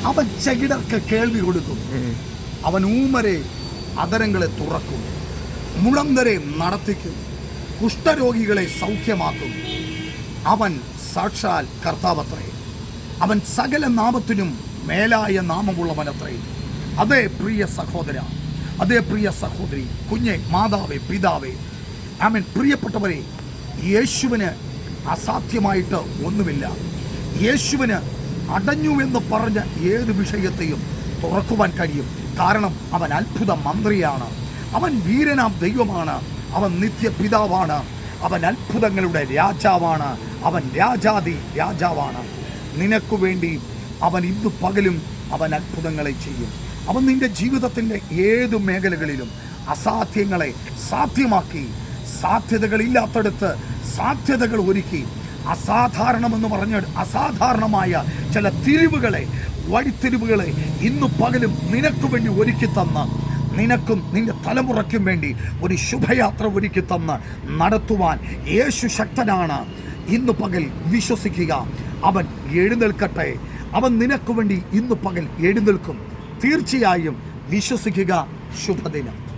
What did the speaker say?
അവൻ ചെകിടർക്ക് കേൾവി കൊടുക്കും. അവൻ ഊമരെ അധരങ്ങളെ തുറക്കും. മുടന്തരെ നടത്തിക്കും. കുഷ്ഠരോഗികളെ സൗഖ്യമാക്കും. അവൻ സാക്ഷാൽ കർത്താവത്രേ. അവൻ സകല നാമത്തിനും മേലായ നാമമുള്ളവനത്രേ. അതേ പ്രിയ സഹോദര, അതേ പ്രിയ സഹോദരി, കുഞ്ഞെ, മാതാവേ, പിതാവേ, ആമേൻ. പ്രിയപ്പെട്ടവരെ, യേശുവിന് അസാധ്യമായിട്ട് ഒന്നുമില്ല. യേശുവിന് അടഞ്ഞു എന്ന് പറഞ്ഞ ഏത് വിഷയത്തെയും തുറക്കുവാൻ കഴിയും. കാരണം അവൻ അത്ഭുത മന്ത്രിയാണ്. അവൻ വീരനാം ദൈവമാണ്. അവൻ നിത്യപിതാവാണ്. അവൻ അത്ഭുതങ്ങളുടെ രാജാവാണ്. അവൻ രാജാതി രാജാവാണ്. നിനക്കു വേണ്ടി അവൻ ഇന്നു പകലും അവൻ അത്ഭുതങ്ങളെ ചെയ്യും. അവൻ നിന്റെ ജീവിതത്തിൻ്റെ ഏത് മേഖലകളിലും അസാധ്യങ്ങളെ സാധ്യമാക്കി, സാധ്യതകളില്ലാത്തടത്ത് സാധ്യതകൾ ഒരുക്കി, അസാധാരണമെന്ന് പറഞ്ഞ അസാധാരണമായ ചില തിരിവുകളെ, വഴിത്തിരിവുകളെ ഇന്നു പകലും നിനക്ക് വേണ്ടി ഒരുക്കി തന്ന്, നിനക്കും നിന്റെ തലമുറയ്ക്കും വേണ്ടി ഒരു ശുഭയാത്ര ഒരുക്കി തന്ന് നടത്തുവാൻ യേശു ശക്തനാണ്. ഇന്നു പകൽ വിശ്വസിക്കുക. അവൻ എഴുന്നേൽക്കട്ടെ. അവൻ നിനക്ക് വേണ്ടി ഇന്നു പകൽ എഴുന്നേൽക്കും. തീർച്ചയായും വിശ്വസിക്കുക. ശുഭദിനം.